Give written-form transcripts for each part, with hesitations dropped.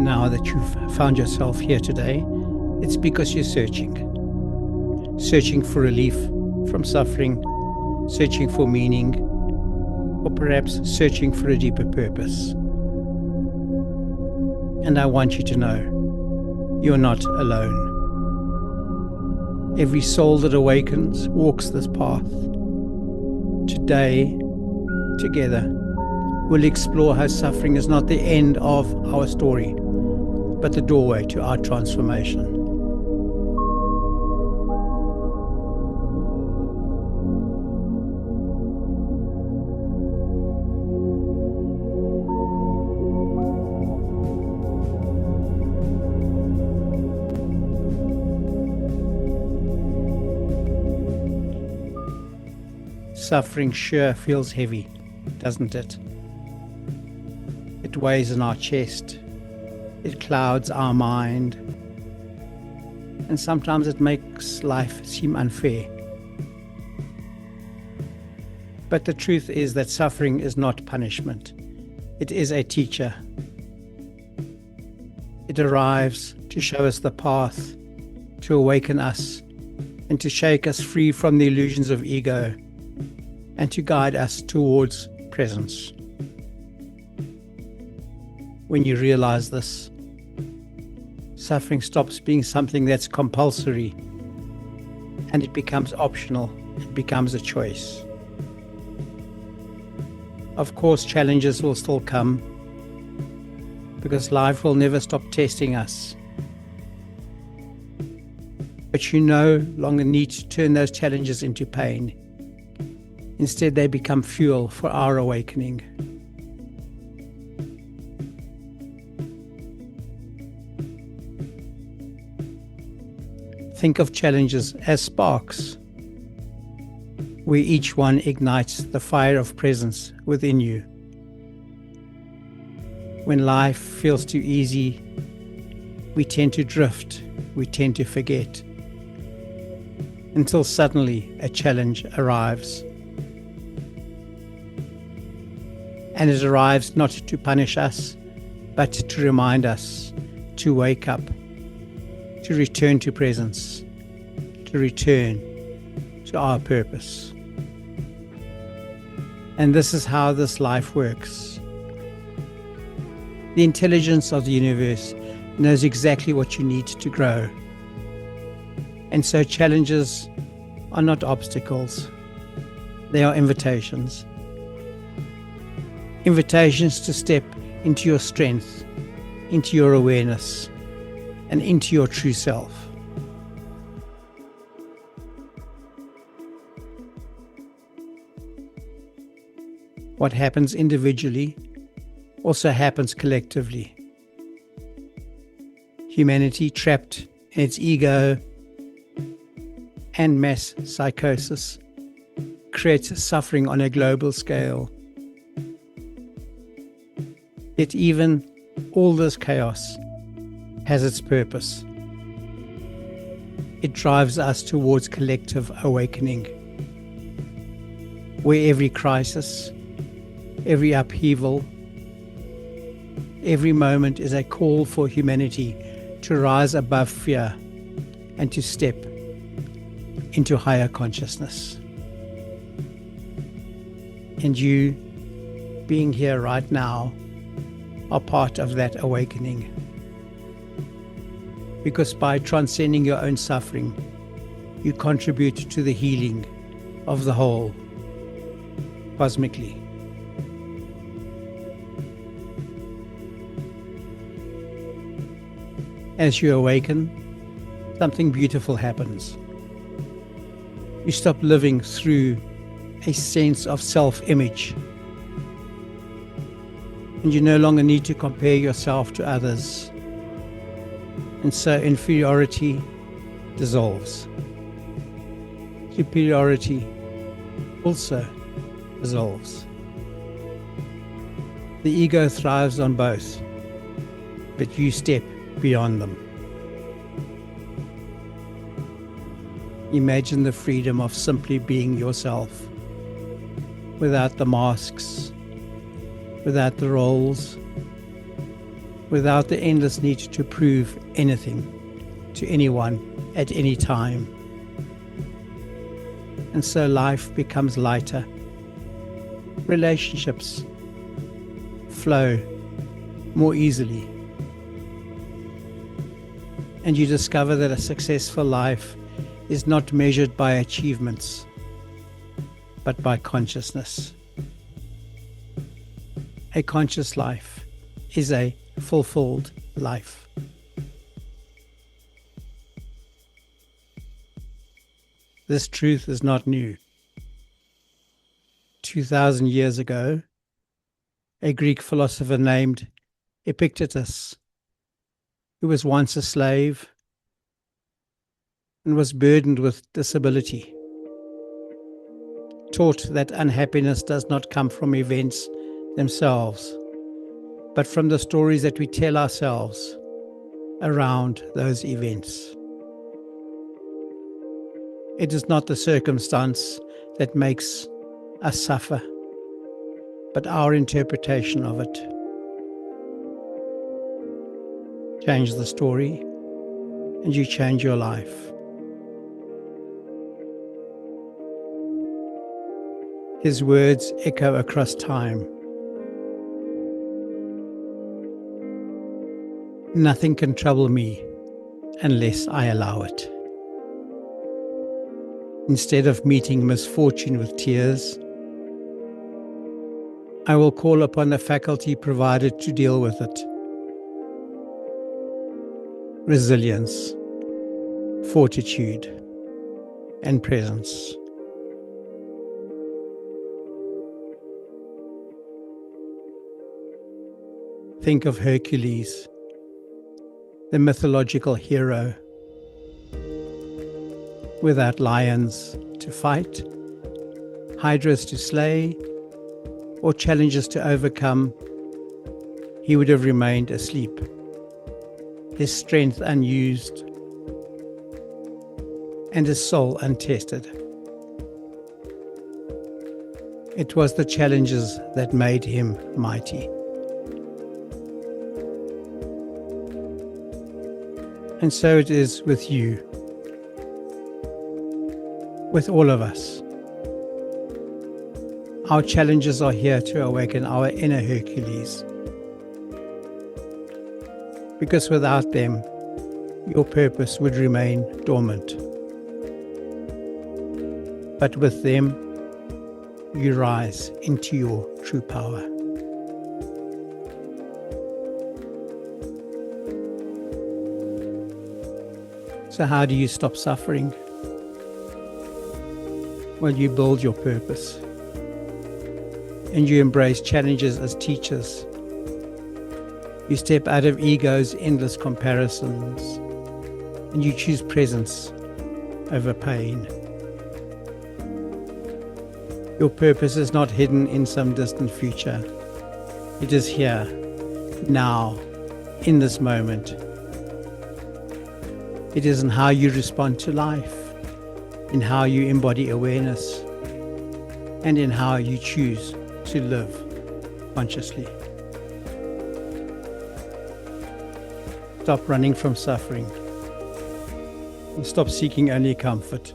Now that you've found yourself here today, it's because you're searching. Searching for relief from suffering, searching for meaning, or perhaps searching for a deeper purpose. And I want you to know, you're not alone. Every soul that awakens walks this path. Today, together, we'll explore how suffering is not the end of our story, but the doorway to our transformation. Suffering sure feels heavy, doesn't it? It weighs in our chest, it clouds our mind, and sometimes it makes life seem unfair. But the truth is that suffering is not punishment. It is a teacher. It arrives to show us the path, to awaken us, and to shake us free from the illusions of ego, and to guide us towards presence. When you realize this, suffering stops being something that's compulsory, and it becomes optional. It becomes a choice. Of course, challenges will still come, because life will never stop testing us. But you no longer need to turn those challenges into pain. Instead, they become fuel for our awakening. Think of challenges as sparks, where each one ignites the fire of presence within you. When life feels too easy, we tend to drift, we tend to forget, until suddenly a challenge arrives. And it arrives not to punish us, but to remind us to wake up, to return to presence, to return to our purpose. And this is how this life works. The intelligence of the universe knows exactly what you need to grow. And so challenges are not obstacles, they are invitations. Invitations to step into your strength, into your awareness, and into your true self. What happens individually also happens collectively. Humanity trapped in its ego and mass psychosis creates suffering on a global scale. Yet even all this chaos has its purpose. It drives us towards collective awakening, where every crisis, every upheaval, every moment is a call for humanity to rise above fear and to step into higher consciousness. And you, being here right now, are part of that awakening. Because by transcending your own suffering, you contribute to the healing of the whole, cosmically. As you awaken, something beautiful happens. You stop living through a sense of self-image, and you no longer need to compare yourself to others. And so inferiority dissolves. Superiority also dissolves. The ego thrives on both, but you step beyond them. Imagine the freedom of simply being yourself, without the masks, without the roles, without the endless need to prove anything to anyone at any time. And so life becomes lighter. Relationships flow more easily. And you discover that a successful life is not measured by achievements, but by consciousness. A conscious life is a fulfilled life. This truth is not new. 2,000 years ago, a Greek philosopher named Epictetus, who was once a slave and was burdened with disability, taught that unhappiness does not come from events themselves, but from the stories that we tell ourselves around those events. It is not the circumstance that makes us suffer, but our interpretation of it. Change the story, and you change your life. His words echo across time. Nothing can trouble me unless I allow it. Instead of meeting misfortune with tears, I will call upon the faculty provided to deal with it. Resilience, fortitude, and presence. Think of Hercules, the mythological hero. Without lions to fight, hydras to slay, or challenges to overcome, he would have remained asleep, his strength unused, and his soul untested. It was the challenges that made him mighty. And so it is with you, with all of us. Our challenges are here to awaken our inner Hercules, because without them, your purpose would remain dormant. But with them, you rise into your true power. So how do you stop suffering? Well, you build your purpose, and you embrace challenges as teachers. You step out of ego's endless comparisons, and you choose presence over pain. Your purpose is not hidden in some distant future. It is here, now, in this moment. It is in how you respond to life, in how you embody awareness, and in how you choose to live consciously. Stop running from suffering, and stop seeking only comfort.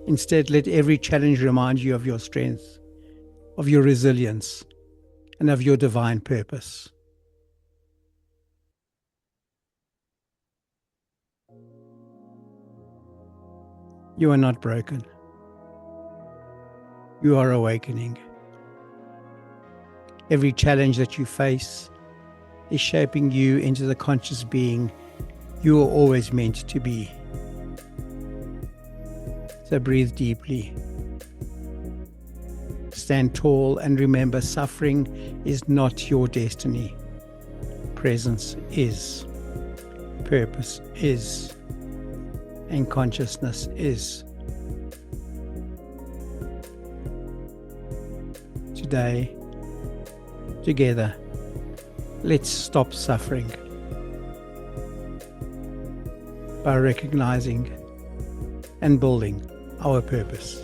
Instead, let every challenge remind you of your strength, of your resilience, and of your divine purpose. You are not broken. You are awakening. Every challenge that you face is shaping you into the conscious being you are always meant to be. So breathe deeply. Stand tall and remember, suffering is not your destiny. Presence is. Purpose is. And consciousness is. Today, together, let's stop suffering by recognizing and building our purpose.